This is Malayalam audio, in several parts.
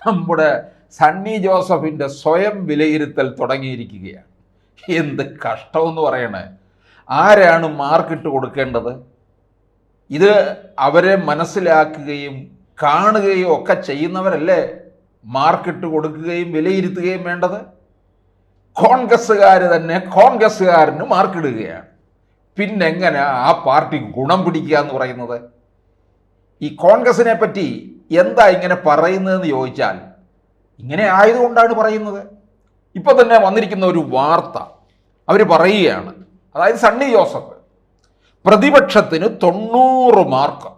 നമ്മുടെ സണ്ണി ജോസഫിൻ്റെ സ്വയം വിലയിരുത്തൽ തുടങ്ങിയിരിക്കുകയാണ്. എന്ത് കഷ്ടമെന്ന് പറയണേ. ആരാണ് മാർക്കിട്ട് കൊടുക്കേണ്ടത്? ഇത് അവരെ മനസ്സിലാക്കുകയും കാണുകയും ഒക്കെ ചെയ്യുന്നവരല്ലേ മാർക്കിട്ട് കൊടുക്കുകയും വിലയിരുത്തുകയും വേണ്ടത്? കോൺഗ്രസ്സുകാർ തന്നെ കോൺഗ്രസ്സുകാരന് മാർക്കിടുകയാണ്. പിന്നെങ്ങനെ ആ പാർട്ടി ഗുണം പിടിക്കുക എന്ന് പറയുന്നത്? ഈ കോൺഗ്രസിനെ പറ്റി എന്താ ഇങ്ങനെ പറയുന്നതെന്ന് ചോദിച്ചാൽ, ഇങ്ങനെ ആയതുകൊണ്ടാണ് പറയുന്നത്. ഇപ്പോൾ തന്നെ വന്നിരിക്കുന്ന ഒരു വാർത്ത അവർ പറയുകയാണ്, അതായത് സണ്ണി ജോസഫ് പ്രതിപക്ഷത്തിന് 90 മാർക്ക്,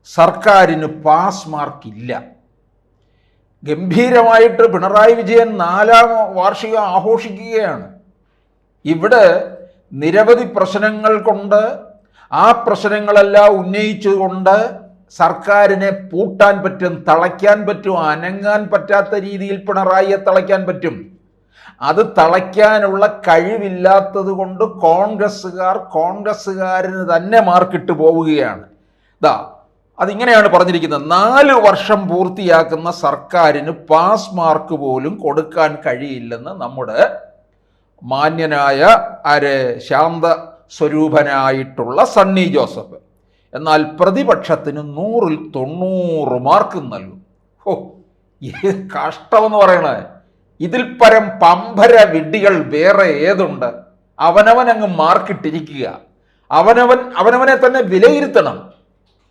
സർക്കാരിന് പാസ് മാർക്കില്ല. ഗംഭീരമായിട്ട് പിണറായി വിജയൻ 4ാം വാർഷികം ആഘോഷിക്കുകയാണ്. ഇവിടെ നിരവധി പ്രശ്നങ്ങൾ കൊണ്ട്, ആ പ്രശ്നങ്ങളെല്ലാം ഉന്നയിച്ചുകൊണ്ട് സർക്കാരിനെ പൂട്ടാൻ പറ്റും, തളയ്ക്കാൻ പറ്റും. അനങ്ങാൻ പറ്റാത്ത രീതിയിൽ പിണറായിയെ തളയ്ക്കാൻ പറ്റും. അത് തളയ്ക്കാനുള്ള കഴിവില്ലാത്തത് കൊണ്ട് കോൺഗ്രസ്സുകാരന് തന്നെ മാർക്കിട്ട് പോവുകയാണ്. അതിങ്ങനെയാണ് പറഞ്ഞിരിക്കുന്നത്: 4 വർഷം പൂർത്തിയാക്കുന്ന സർക്കാരിന് പാസ് മാർക്ക് പോലും കൊടുക്കാൻ കഴിയില്ലെന്ന് നമ്മുടെ മാന്യനായ ശാന്ത സ്വരൂപനായിട്ടുള്ള സണ്ണി ജോസഫ്. എന്നാൽ പ്രതിപക്ഷത്തിന് 100ൽ 90 മാർക്ക് നൽകും. ഈ കഷ്ടമെന്ന് പറയണേ. ഇതിൽ പരം പമ്പര വിഡ്ഢികൾ വേറെ ഏതുണ്ട്? അവനവനങ്ങ് മാർക്കിട്ടിരിക്കുക. അവനവനെ തന്നെ വിലയിരുത്തണം.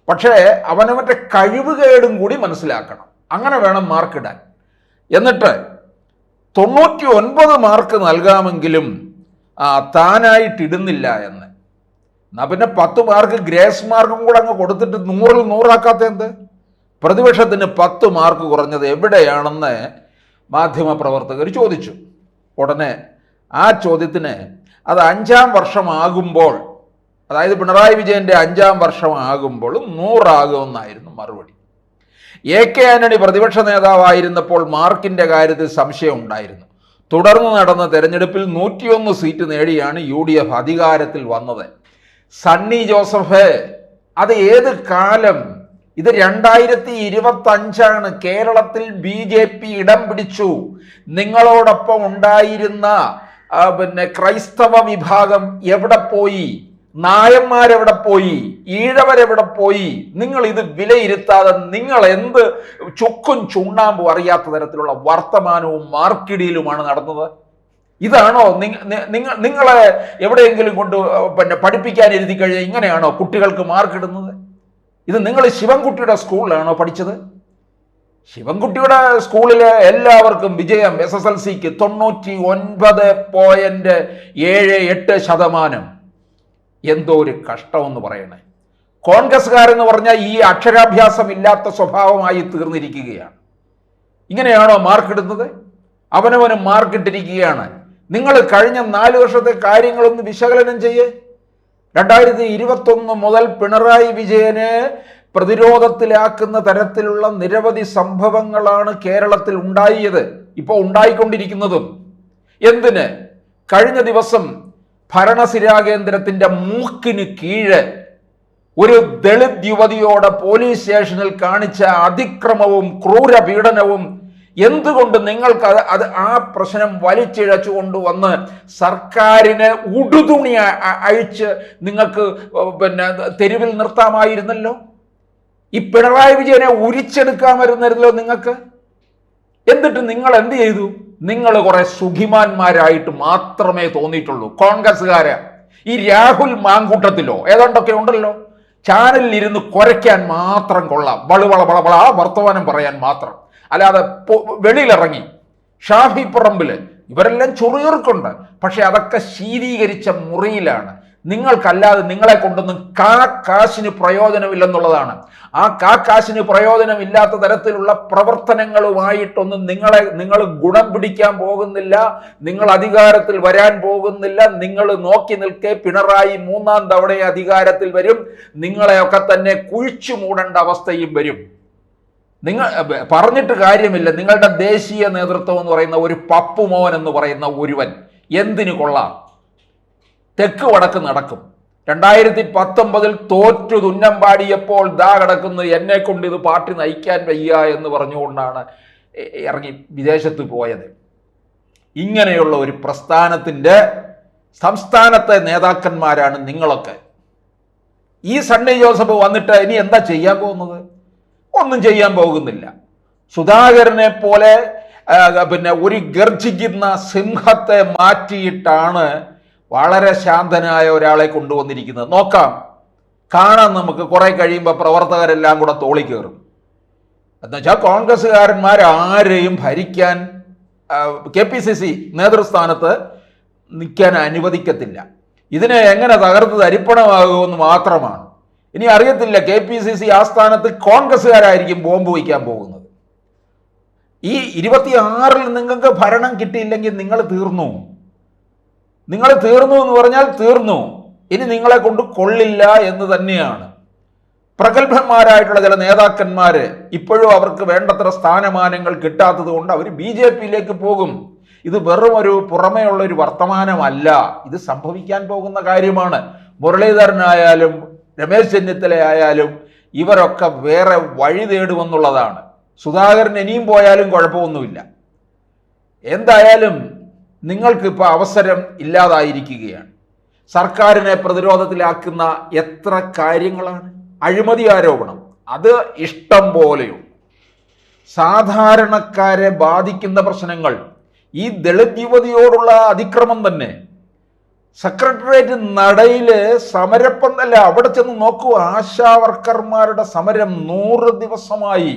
പക്ഷേ അവനവൻ്റെ കഴിവുകേടും കൂടി മനസ്സിലാക്കണം. അങ്ങനെ വേണം മാർക്കിടാൻ. എന്നിട്ട് 99 മാർക്ക് നൽകാമെങ്കിലും താനായിട്ടിടുന്നില്ല എന്ന്. എന്നാൽ പിന്നെ 10 മാർക്ക് ഗ്രേസ് മാർക്കും കൂടെ അങ്ങ് കൊടുത്തിട്ട് 100ൽ 100 ആക്കാത്ത എന്ത്? പ്രതിപക്ഷത്തിന് 10 മാർക്ക് കുറഞ്ഞത് എവിടെയാണെന്ന് മാധ്യമപ്രവർത്തകർ ചോദിച്ചു. ഉടനെ ആ ചോദ്യത്തിന് അത് 5ാം വർഷമാകുമ്പോൾ, അതായത് പിണറായി വിജയൻ്റെ 5ാം വർഷമാകുമ്പോൾ 100 ആകുമെന്നായിരുന്നു മറുപടി. AK ആന്റണി പ്രതിപക്ഷ നേതാവായിരുന്നപ്പോൾ മാർക്കിൻ്റെ കാര്യത്തിൽ സംശയം ഉണ്ടായിരുന്നു. തുടർന്ന് നടന്ന തെരഞ്ഞെടുപ്പിൽ 101 സീറ്റ് നേടിയാണ് UDF അധികാരത്തിൽ വന്നത്. സണ്ണി ജോസഫ്, അത് ഏത് കാലം? ഇത് 2025 കേരളത്തിൽ BJP ഇടം പിടിച്ചു. നിങ്ങളോടൊപ്പം ഉണ്ടായിരുന്ന ക്രൈസ്തവ വിഭാഗം എവിടെ പോയി? നായന്മാരെവിടെ പോയി? ഈഴവരെവിടെ പോയി? നിങ്ങൾ ഇത് വിലയിരുത്താതെ നിങ്ങൾ എന്ത് ചുക്കും ചുണ്ണാമ്പും അറിയാത്ത തരത്തിലുള്ള വർത്തമാനവും മാർക്കിടിയിലുമാണ് നടന്നത്. ഇതാണോ നിങ്ങളെ എവിടെയെങ്കിലും കൊണ്ട് പഠിപ്പിക്കാൻ എഴുതി കഴിഞ്ഞാൽ ഇങ്ങനെയാണോ കുട്ടികൾക്ക് മാർക്കിടുന്നത്? ഇത് നിങ്ങൾ ശിവൻകുട്ടിയുടെ സ്കൂളിലാണോ പഠിച്ചത്? ശിവൻകുട്ടിയുടെ സ്കൂളിലെ എല്ലാവർക്കും വിജയം SSLCക്ക് 99.78%. എന്തോ ഒരു കഷ്ടമെന്ന് പറയണേ. കോൺഗ്രസ്സുകാരെന്ന് പറഞ്ഞാൽ ഈ അക്ഷരാഭ്യാസം ഇല്ലാത്ത സ്വഭാവമായി തീർന്നിരിക്കുകയാണ്. ഇങ്ങനെയാണോ മാർക്കിടുന്നത്? അവനവന് മാർക്കിട്ടിരിക്കുകയാണ്. നിങ്ങൾ കഴിഞ്ഞ 4 വർഷത്തെ കാര്യങ്ങളൊന്ന് വിശകലനം ചെയ്യേ. 2021 മുതൽ പിണറായി വിജയനെ പ്രതിരോധത്തിലാക്കുന്ന തരത്തിലുള്ള നിരവധി സംഭവങ്ങളാണ് കേരളത്തിൽ ഉണ്ടായത്, ഇപ്പോൾ ഉണ്ടായിക്കൊണ്ടിരിക്കുന്നതും. എന്തിന്? കഴിഞ്ഞ ദിവസം ഭരണസിരാകേന്ദ്രത്തിൻ്റെ മൂക്കിന് കീഴ് ഒരു ദളിത് യുവതിയോട് പോലീസ് സ്റ്റേഷനിൽ കാണിച്ച അതിക്രമവും ക്രൂരപീഡനവും എന്തുകൊണ്ട് നിങ്ങൾക്ക് ആ പ്രശ്നം വലിച്ചിഴച്ചു കൊണ്ടുവന്ന് സർക്കാരിന് ഉടുതുണി അഴിച്ച് നിങ്ങൾക്ക് തെരുവിൽ നിർത്താമായിരുന്നല്ലോ? ഈ പിണറായി വിജയനെ ഉരിച്ചെടുക്കാമായിരുന്നല്ലോ നിങ്ങൾക്ക്. എന്നിട്ട് നിങ്ങൾ എന്ത് ചെയ്തു? നിങ്ങൾ കുറെ സുഖിമാന്മാരായിട്ട് മാത്രമേ തോന്നിയിട്ടുള്ളൂ കോൺഗ്രസ്സുകാര്. ഈ രാഹുൽ മാങ്കൂട്ടത്തിലോ ഏതാണ്ടൊക്കെ ഉണ്ടല്ലോ, ചാനലിൽ ഇരുന്ന് കുരയ്ക്കാൻ മാത്രം കൊള്ളാം, വളവള വർത്തമാനം പറയാൻ മാത്രം. അല്ലാതെ വെളിയിലിറങ്ങി ഷാഫി പറമ്പില് ഇവരെല്ലാം ചൊറിയർക്കുണ്ട്. പക്ഷെ അതൊക്കെ ശീതീകരിച്ച മുറിയിലാണ്. നിങ്ങൾക്കല്ലാതെ നിങ്ങളെ കൊണ്ടൊന്നും കാശിന് പ്രയോജനമില്ലെന്നുള്ളതാണ്. ആ കാശിന് പ്രയോജനമില്ലാത്ത തരത്തിലുള്ള പ്രവർത്തനങ്ങളുമായിട്ടൊന്നും നിങ്ങൾ ഗുണം പിടിക്കാൻ പോകുന്നില്ല. നിങ്ങൾ അധികാരത്തിൽ വരാൻ പോകുന്നില്ല. നിങ്ങൾ നോക്കി നിൽക്കെ പിണറായി 3ാം തവണ അധികാരത്തിൽ വരും. നിങ്ങളെയൊക്കെ തന്നെ കുഴിച്ചു മൂടേണ്ട അവസ്ഥയും വരും. നിങ്ങൾ പറഞ്ഞിട്ട് കാര്യമില്ല. നിങ്ങളുടെ ദേശീയ നേതൃത്വം എന്ന് പറയുന്ന ഒരു പപ്പുമോൻ എന്ന് പറയുന്ന ഒരുവൻ എന്തിനു കൊള്ളാം? തെക്ക് വടക്ക് നടക്കും. 2019 തോറ്റു തുന്നം പാടിയപ്പോൾ ദാ കിടക്കുന്നു, എന്നെ കൊണ്ട് ഇത് പാർട്ടി നയിക്കാൻ വയ്യ എന്ന് പറഞ്ഞുകൊണ്ടാണ് ഇറങ്ങി വിദേശത്ത് പോയത്. ഇങ്ങനെയുള്ള ഒരു പ്രസ്ഥാനത്തിൻ്റെ സംസ്ഥാനത്തെ നേതാക്കന്മാരാണ് നിങ്ങളൊക്കെ. ഈ സണ്ണി ജോസഫ് വന്നിട്ട് ഇനി എന്താ ചെയ്യാൻ പോകുന്നത്? ഒന്നും ചെയ്യാൻ പോകുന്നില്ല. സുധാകരനെ പോലെ ഒരു ഗർജിക്കുന്ന സിംഹത്തെ മാറ്റിയിട്ടാണ് വളരെ ശാന്തനായ ഒരാളെ കൊണ്ടുവന്നിരിക്കുന്നത്. നോക്കാം, കാണാം. നമുക്ക് കുറെ കഴിയുമ്പോൾ പ്രവർത്തകരെല്ലാം കൂടെ തോളി കയറും. എന്നുവെച്ചാൽ കോൺഗ്രസ്സുകാരന്മാരാരെയും ഭരിക്കാൻ KPCC നേതൃസ്ഥാനത്ത് നിൽക്കാൻ അനുവദിക്കത്തില്ല. ഇതിനെ എങ്ങനെ തകർത്ത് തരിപ്പണമാകുമെന്ന് മാത്രമാണ്. ഇനി അറിയത്തില്ല, KPCC ആസ്ഥാനത്ത് കോൺഗ്രസ്സുകാരായിരിക്കും ബോംബ് വയ്ക്കാൻ പോകുന്നത്. ഈ 26-ൽ നിങ്ങൾക്ക് ഭരണം കിട്ടിയില്ലെങ്കിൽ നിങ്ങൾ തീർന്നു. നിങ്ങൾ തീർന്നു എന്ന് പറഞ്ഞാൽ തീർന്നു. ഇനി നിങ്ങളെ കൊണ്ട് കൊള്ളില്ല എന്ന് തന്നെയാണ്. പ്രഗത്ഭന്മാരായിട്ടുള്ള ചില നേതാക്കന്മാർ ഇപ്പോഴും അവർക്ക് വേണ്ടത്ര സ്ഥാനമാനങ്ങൾ കിട്ടാത്തത് കൊണ്ട് അവർ BJPയിലേക്ക് പോകും. ഇത് വെറും ഒരു പുറമേയുള്ള ഒരു വർത്തമാനമല്ല, ഇത് സംഭവിക്കാൻ പോകുന്ന കാര്യമാണ്. മുരളീധരനായാലും രമേശ് ചെന്നിത്തലയായാലും ഇവരൊക്കെ വേറെ വഴി തേടുമെന്നുള്ളതാണ്. സുധാകരൻ ഇനിയും പോയാലും കുഴപ്പമൊന്നുമില്ല. എന്തായാലും നിങ്ങൾക്കിപ്പോൾ അവസരം ഇല്ലാതായിരിക്കുകയാണ്. സർക്കാരിനെ പ്രതിരോധത്തിലാക്കുന്ന എത്ര കാര്യങ്ങളാണ്. അഴിമതി ആരോപണം അത് ഇഷ്ടം പോലെയുണ്ട്. സാധാരണക്കാരെ ബാധിക്കുന്ന പ്രശ്നങ്ങൾ, ഈ ദളിത് യുവതിയോടുള്ള അതിക്രമം തന്നെ. സെക്രട്ടേറിയറ്റ് നടയില് സമരപ്പന്തല്ല, അവിടെ ചെന്ന് നോക്കൂ. ആശാ വർക്കർമാരുടെ സമരം 100 ദിവസമായി.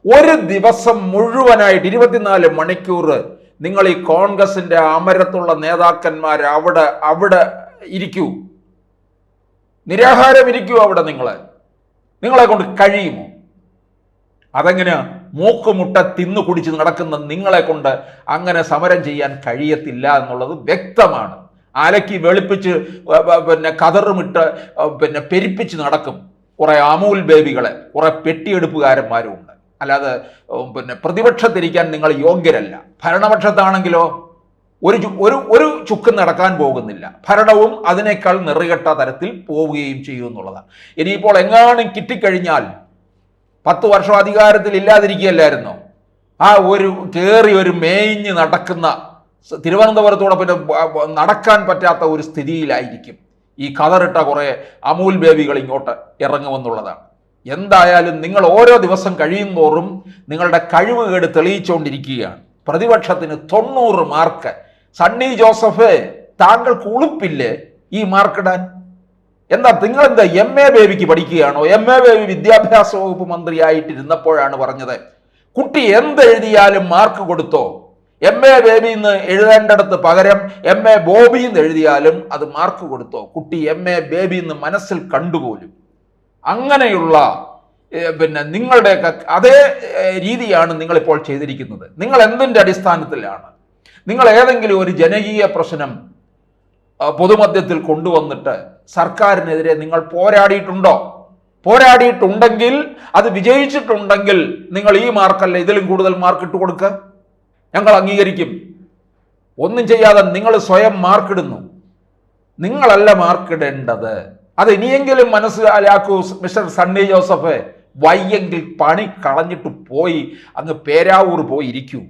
ഒരു ദിവസം മുഴുവനായിട്ട് 24 മണിക്കൂർ നിങ്ങൾ ഈ കോൺഗ്രസിന്റെ അമരത്തുള്ള നേതാക്കന്മാർ അവിടെ ഇരിക്കൂ, നിരാഹാരം ഇരിക്കൂ. അവിടെ നിങ്ങളെ കൊണ്ട് കഴിയുമോ? അതെങ്ങനെയാ? മൂക്കുമുട്ട തിന്നു കുടിച്ച് നടക്കുന്ന നിങ്ങളെ കൊണ്ട് അങ്ങനെ സമരം ചെയ്യാൻ കഴിയത്തില്ല എന്നുള്ളത് വ്യക്തമാണ്. അലക്കി വെളുപ്പിച്ച് കതറുമിട്ട് പെരിപ്പിച്ച് നടക്കും കുറെ അമൂൽ ബേബികളെ, കുറെ പെട്ടിയെടുപ്പുകാരന്മാരും ഉണ്ട്. അല്ലാതെ പ്രതിപക്ഷത്തിരിക്കാൻ നിങ്ങൾ യോഗ്യരല്ല. ഭരണപക്ഷത്താണെങ്കിലോ ഒരു ചുക്കും നടക്കാൻ പോകുന്നില്ല. ഭരണവും അതിനേക്കാൾ നെറുകെട്ട തരത്തിൽ പോവുകയും ചെയ്യും എന്നുള്ളതാണ്. ഇനിയിപ്പോൾ എങ്ങാനും കിട്ടിക്കഴിഞ്ഞാൽ 10 വർഷം അധികാരത്തിൽ ഇല്ലാതിരിക്കുകയല്ലായിരുന്നോ? ആ ഒരു മേഞ്ഞ് നടക്കുന്ന തിരുവനന്തപുരത്തൂടെ പിന്നെ നടക്കാൻ പറ്റാത്ത ഒരു സ്ഥിതിയിലായിരിക്കും ഈ കതറിട്ട കുറേ അമൂൽ ബേബികൾ ഇങ്ങോട്ട് ഇറങ്ങുമെന്നുള്ളതാണ്. എന്തായാലും നിങ്ങൾ ഓരോ ദിവസം കഴിയുന്തോറും നിങ്ങളുടെ കഴിവുകേട് തെളിയിച്ചുകൊണ്ടിരിക്കുകയാണ്. പ്രതിപക്ഷത്തിന് 90 മാർക്ക്. സണ്ണി ജോസഫ്, താങ്കൾക്ക് ഉളുപ്പില്ലേ ഈ മാർക്കിടാൻ? എന്താ നിങ്ങളെന്താ MA ബേബിക്ക് പഠിക്കുകയാണോ? MA ബേബി വിദ്യാഭ്യാസ വകുപ്പ് മന്ത്രിയായിട്ടിരുന്നപ്പോഴാണ് പറഞ്ഞത്, കുട്ടി എന്തെഴുതിയാലും മാർക്ക് കൊടുത്തോ. MA ബേബി എന്ന് എഴുതേണ്ടടുത്ത് പകരം MA ബോബി എന്ന് എഴുതിയാലും അത് മാർക്ക് കൊടുത്തോ. കുട്ടി MA ബേബി എന്ന് മനസ്സിൽ കണ്ടുപോലും. അങ്ങനെയുള്ള നിങ്ങളുടെയൊക്കെ അതേ രീതിയാണ് നിങ്ങളിപ്പോൾ ചെയ്തിരിക്കുന്നത്. നിങ്ങൾ എന്തിൻ്റെ അടിസ്ഥാനത്തിലാണ്? നിങ്ങൾ ഏതെങ്കിലും ഒരു ജനകീയ പ്രശ്നം പൊതുമധ്യത്തിൽ കൊണ്ടുവന്നിട്ട് സർക്കാരിനെതിരെ നിങ്ങൾ പോരാടിയിട്ടുണ്ടോ? പോരാടിയിട്ടുണ്ടെങ്കിൽ, അത് വിജയിച്ചിട്ടുണ്ടെങ്കിൽ നിങ്ങൾ ഈ മാർക്കല്ല ഇതിലും കൂടുതൽ മാർക്ക് ഇട്ട് കൊടുക്കുക, ഞങ്ങൾ അംഗീകരിക്കും. ഒന്നും ചെയ്യാതെ നിങ്ങൾ സ്വയം മാർക്കിടുന്നു. നിങ്ങളല്ല മാർക്കിടേണ്ടത്. അത് ഇനിയെങ്കിലും മനസ്സിലാക്കൂ മിസ്റ്റർ സണ്ണി ജോസഫ്. വയ്യെങ്കിൽ പണി കളഞ്ഞിട്ട് പോയി അങ്ങ് പേരാവൂർ പോയി ഇരിക്കൂ.